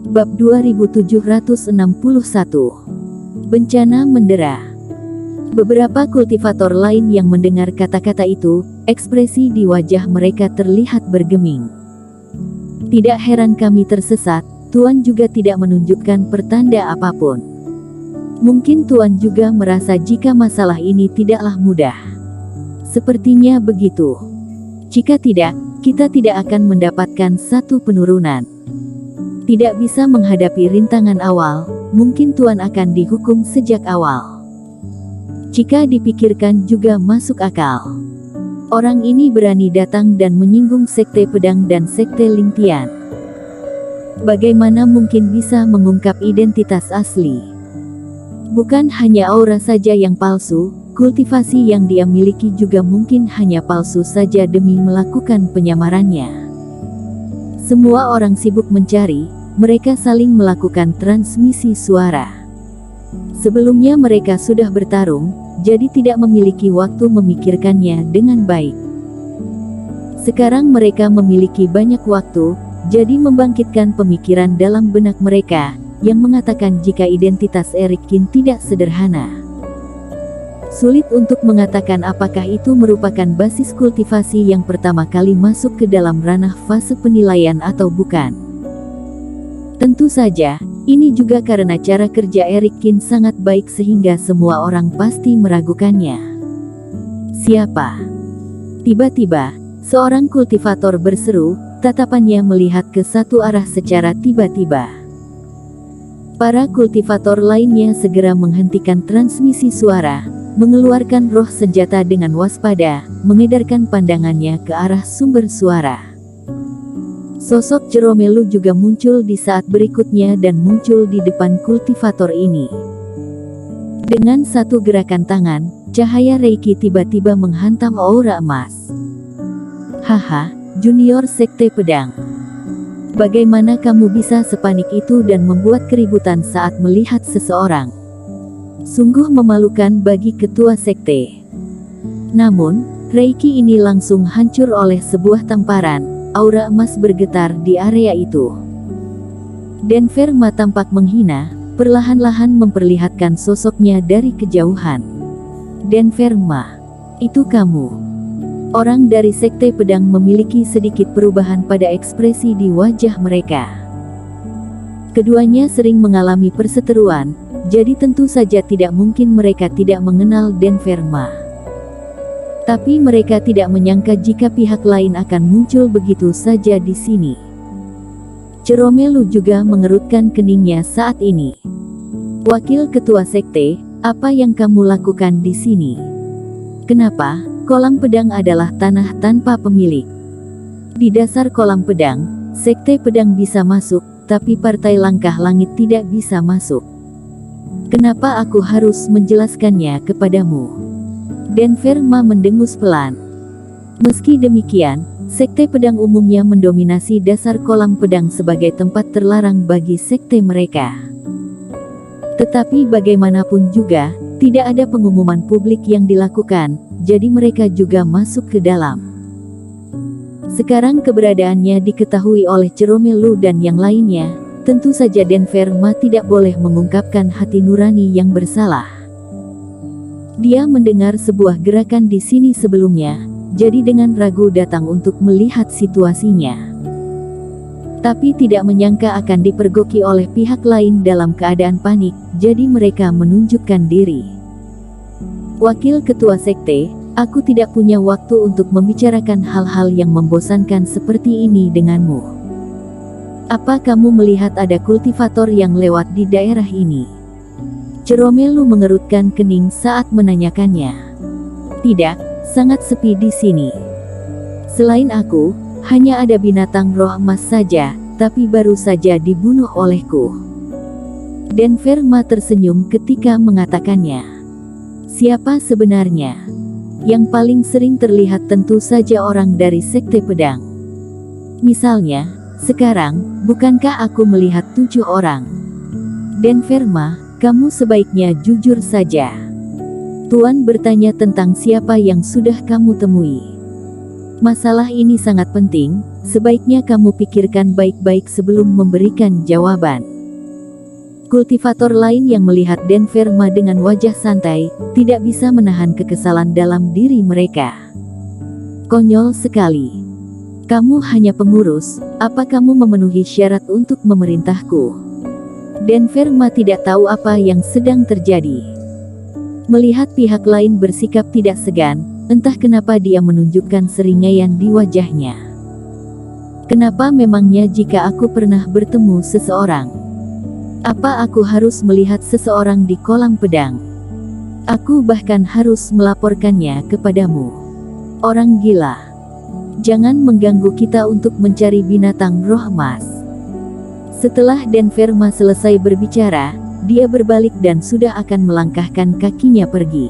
Bab 2761. Bencana mendera. Beberapa kultivator lain yang mendengar kata-kata itu, ekspresi di wajah mereka terlihat bergeming. Tidak heran kami tersesat, Tuan juga tidak menunjukkan pertanda apapun. Mungkin Tuan juga merasa jika masalah ini tidaklah mudah. Sepertinya begitu. Jika tidak, kita tidak akan mendapatkan satu penurunan. Tidak bisa menghadapi rintangan awal, mungkin Tuan akan dihukum sejak awal. Jika dipikirkan juga masuk akal. Orang ini berani datang dan menyinggung sekte pedang dan sekte Lingtian. Bagaimana mungkin bisa mengungkap identitas asli? Bukan hanya aura saja yang palsu, kultivasi yang dia miliki juga mungkin hanya palsu saja demi melakukan penyamarannya. Semua orang sibuk mencari, mereka saling melakukan transmisi suara. Sebelumnya mereka sudah bertarung, jadi tidak memiliki waktu memikirkannya dengan baik. Sekarang mereka memiliki banyak waktu, jadi membangkitkan pemikiran dalam benak mereka, yang mengatakan jika identitas Eric Kin tidak sederhana. Sulit untuk mengatakan apakah itu merupakan basis kultivasi yang pertama kali masuk ke dalam ranah fase penilaian atau bukan. Tentu saja, ini juga karena cara kerja Eric Kin sangat baik sehingga semua orang pasti meragukannya. Siapa? Tiba-tiba, seorang kultivator berseru, tatapannya melihat ke satu arah secara tiba-tiba. Para kultivator lainnya segera menghentikan transmisi suara, mengeluarkan roh senjata dengan waspada, mengedarkan pandangannya ke arah sumber suara. Sosok Jeromelu juga muncul di saat berikutnya dan muncul di depan kultivator ini. Dengan satu gerakan tangan, cahaya Reiki tiba-tiba menghantam aura emas. Haha, junior sekte pedang. Bagaimana kamu bisa sepanik itu dan membuat keributan saat melihat seseorang? Sungguh memalukan bagi ketua sekte. Namun, Reiki ini langsung hancur oleh sebuah tamparan, aura emas bergetar di area itu. Denver Ma tampak menghina, perlahan-lahan memperlihatkan sosoknya dari kejauhan. Denver Ma, itu kamu. Orang dari sekte pedang memiliki sedikit perubahan pada ekspresi di wajah mereka. Keduanya sering mengalami perseteruan, jadi tentu saja tidak mungkin mereka tidak mengenal Denver Ma. Tapi mereka tidak menyangka jika pihak lain akan muncul begitu saja di sini. Jeromelu juga mengerutkan keningnya saat ini. Wakil ketua sekte, apa yang kamu lakukan di sini? Kenapa? Kolam pedang adalah tanah tanpa pemilik. Di dasar kolam pedang, sekte pedang bisa masuk, tapi partai langkah langit tidak bisa masuk. Kenapa aku harus menjelaskannya kepadamu? Denver Ma mendengus pelan. Meski demikian, sekte pedang umumnya mendominasi dasar kolam pedang sebagai tempat terlarang bagi sekte mereka. Tetapi bagaimanapun juga, tidak ada pengumuman publik yang dilakukan, jadi mereka juga masuk ke dalam. Sekarang keberadaannya diketahui oleh Jeromelu dan yang lainnya. Tentu saja Denver Ma tidak boleh mengungkapkan hati nurani yang bersalah. Dia mendengar sebuah gerakan di sini sebelumnya, jadi dengan ragu datang untuk melihat situasinya. Tapi tidak menyangka akan dipergoki oleh pihak lain dalam keadaan panik, jadi mereka menunjukkan diri. Wakil ketua sekte, aku tidak punya waktu untuk membicarakan hal-hal yang membosankan seperti ini denganmu. Apa kamu melihat ada kultivator yang lewat di daerah ini? Jeromelu mengerutkan kening saat menanyakannya. Tidak, sangat sepi di sini. Selain aku, hanya ada binatang roh emas saja, tapi baru saja dibunuh olehku. Denver Ma tersenyum ketika mengatakannya. Siapa sebenarnya? Yang paling sering terlihat tentu saja orang dari sekte pedang. Misalnya, sekarang, bukankah aku melihat 7 orang? Denver Ma, kamu sebaiknya jujur saja. Tuan bertanya tentang siapa yang sudah kamu temui. Masalah ini sangat penting, Sebaiknya kamu pikirkan baik-baik sebelum memberikan jawaban. Kultivator lain yang melihat Denverma dengan wajah santai, tidak bisa menahan kekesalan dalam diri mereka. Konyol sekali. Kamu hanya pengurus, apa kamu memenuhi syarat untuk memerintahku? Denverma tidak tahu apa yang sedang terjadi. Melihat pihak lain bersikap tidak segan, entah kenapa dia menunjukkan seringaian di wajahnya. Kenapa memangnya jika aku pernah bertemu seseorang? Apa aku harus melihat seseorang di kolam pedang? Aku bahkan harus melaporkannya kepadamu. Orang gila. Jangan mengganggu kita untuk mencari binatang roh emas. Setelah Denverma selesai berbicara, dia berbalik dan sudah akan melangkahkan kakinya pergi.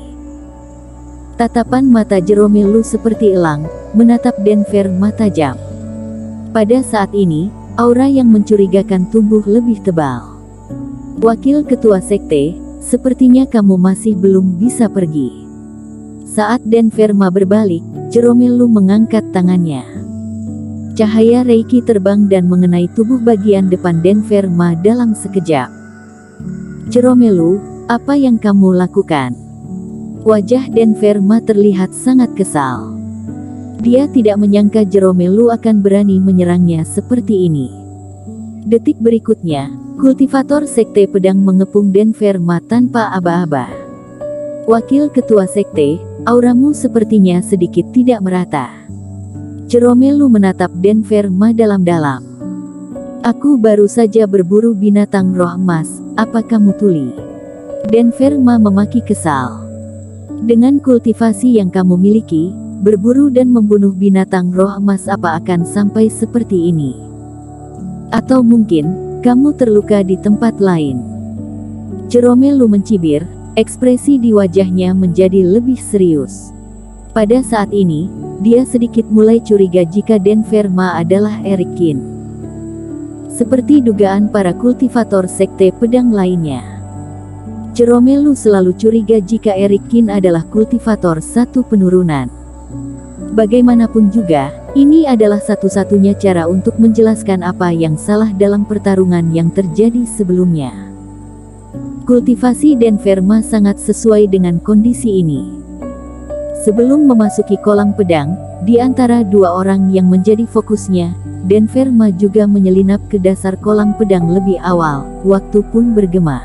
Tatapan mata Jerome Lu seperti elang, menatap Denverma tajam. Pada saat ini, aura yang mencurigakan tumbuh lebih tebal. Wakil ketua sekte, sepertinya kamu masih belum bisa pergi. Saat Denverma berbalik, Jerome Lu mengangkat tangannya. Cahaya Reiki terbang dan mengenai tubuh bagian depan Denverma dalam sekejap. Jerome Lu, apa yang kamu lakukan? Wajah Denverma terlihat sangat kesal. Dia tidak menyangka Jerome Lu akan berani menyerangnya seperti ini. Detik berikutnya, kultivator sekte pedang mengepung Denverma tanpa aba-aba. Wakil ketua sekte, auramu sepertinya sedikit tidak merata. Jerome Lu menatap Denverma dalam-dalam. Aku baru saja berburu binatang roh emas, apa kamu tuli? Denverma memaki kesal. Dengan kultivasi yang kamu miliki, berburu dan membunuh binatang roh emas apa akan sampai seperti ini? Atau mungkin kamu terluka di tempat lain. Jerome Lu mencibir, ekspresi di wajahnya menjadi lebih serius. Pada saat ini, dia sedikit mulai curiga jika Denverma adalah Eric Kin. Seperti dugaan para kultivator sekte pedang lainnya. Jerome Lu selalu curiga jika Eric Kin adalah kultivator satu penurunan. Bagaimanapun juga, ini adalah satu-satunya cara untuk menjelaskan apa yang salah dalam pertarungan yang terjadi sebelumnya. Kultivasi Denverma sangat sesuai dengan kondisi ini. Sebelum memasuki kolam pedang, di antara dua orang yang menjadi fokusnya, Denverma juga menyelinap ke dasar kolam pedang lebih awal, waktu pun bergema.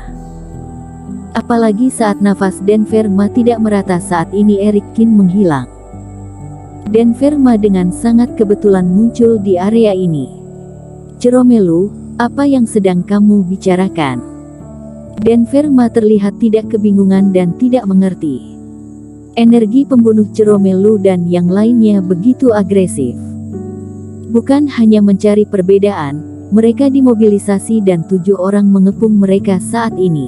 Apalagi saat nafas Denverma tidak merata saat ini Eric Kin menghilang. Denverma dengan sangat kebetulan muncul di area ini. Jerome Lu, apa yang sedang kamu bicarakan? Denverma terlihat tidak kebingungan dan tidak mengerti. Energi pembunuh Jerome Lu dan yang lainnya begitu agresif. Bukan hanya mencari perbedaan, mereka dimobilisasi dan 7 orang mengepung mereka saat ini.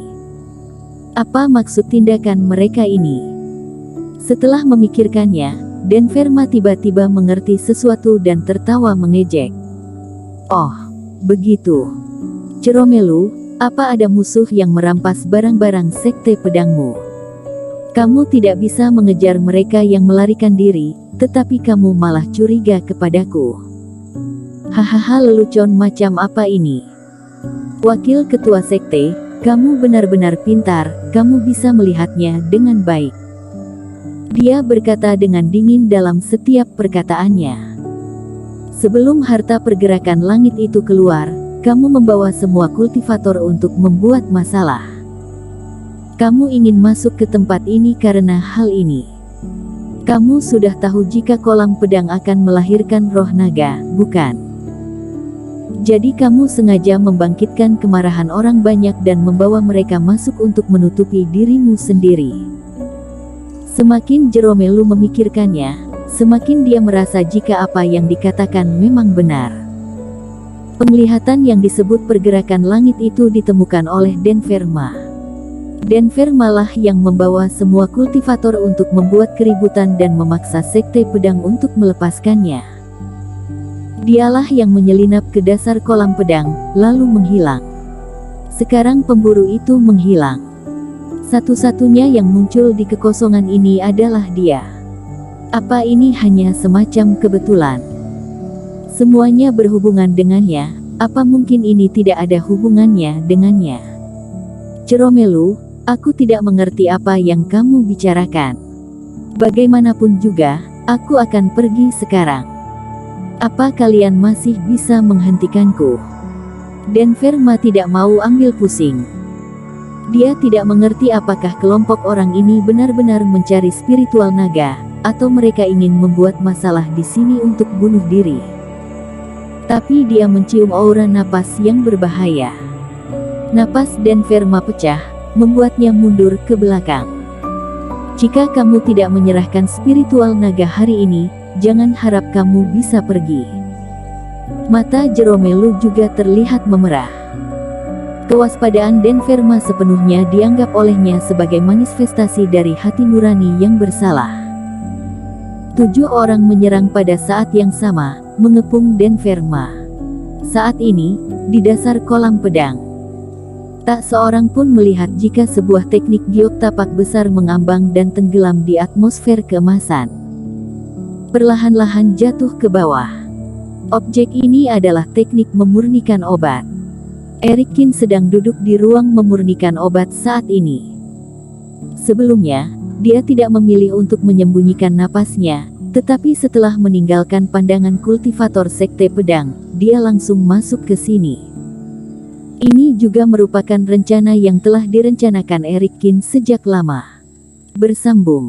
Apa maksud tindakan mereka ini? Setelah memikirkannya, Denverma tiba-tiba mengerti sesuatu dan tertawa mengejek. Oh, begitu. Jerome Lu, apa ada musuh yang merampas barang-barang sekte pedangmu? Kamu tidak bisa mengejar mereka yang melarikan diri, tetapi kamu malah curiga kepadaku. Hahaha, lelucon macam apa ini? Wakil ketua sekte, kamu benar-benar pintar, kamu bisa melihatnya dengan baik. Dia berkata dengan dingin dalam setiap perkataannya. Sebelum harta pergerakan langit itu keluar, kamu membawa semua kultivator untuk membuat masalah. Kamu ingin masuk ke tempat ini karena hal ini. Kamu sudah tahu jika kolam pedang akan melahirkan roh naga, bukan? Jadi kamu sengaja membangkitkan kemarahan orang banyak dan membawa mereka masuk untuk menutupi dirimu sendiri. Semakin Jerome Lu memikirkannya, semakin dia merasa jika apa yang dikatakan memang benar. Penglihatan yang disebut pergerakan langit itu ditemukan oleh Denverma. Denverma lah yang membawa semua kultivator untuk membuat keributan dan memaksa sekte pedang untuk melepaskannya. Dialah yang menyelinap ke dasar kolam pedang, lalu menghilang. Sekarang pemburu itu menghilang. Satu-satunya yang muncul di kekosongan ini adalah dia. Apa ini hanya semacam kebetulan? Semuanya berhubungan dengannya, apa mungkin ini tidak ada hubungannya dengannya? Ceromelu, aku tidak mengerti apa yang kamu bicarakan. Bagaimanapun juga, aku akan pergi sekarang. Apa kalian masih bisa menghentikanku? Denverma tidak mau ambil pusing. Dia tidak mengerti apakah kelompok orang ini benar-benar mencari spiritual naga, atau mereka ingin membuat masalah di sini untuk bunuh diri. Tapi dia mencium aura napas yang berbahaya. Napas Denverma pecah, membuatnya mundur ke belakang. Jika kamu tidak menyerahkan spiritual naga hari ini, jangan harap kamu bisa pergi. Mata Ceromelu juga terlihat memerah. Kewaspadaan Denverma sepenuhnya dianggap olehnya sebagai manifestasi dari hati nurani yang bersalah. 7 orang menyerang pada saat yang sama, mengepung Denverma. Saat ini, di dasar kolam pedang, tak seorang pun melihat jika sebuah teknik giok tapak besar mengambang dan tenggelam di atmosfer keemasan. Perlahan-lahan jatuh ke bawah. Objek ini adalah teknik memurnikan obat. Erikin sedang duduk di ruang memurnikan obat saat ini. Sebelumnya, dia tidak memilih untuk menyembunyikan napasnya, tetapi setelah meninggalkan pandangan kultivator sekte pedang, dia langsung masuk ke sini. Ini juga merupakan rencana yang telah direncanakan Erikin sejak lama. Bersambung.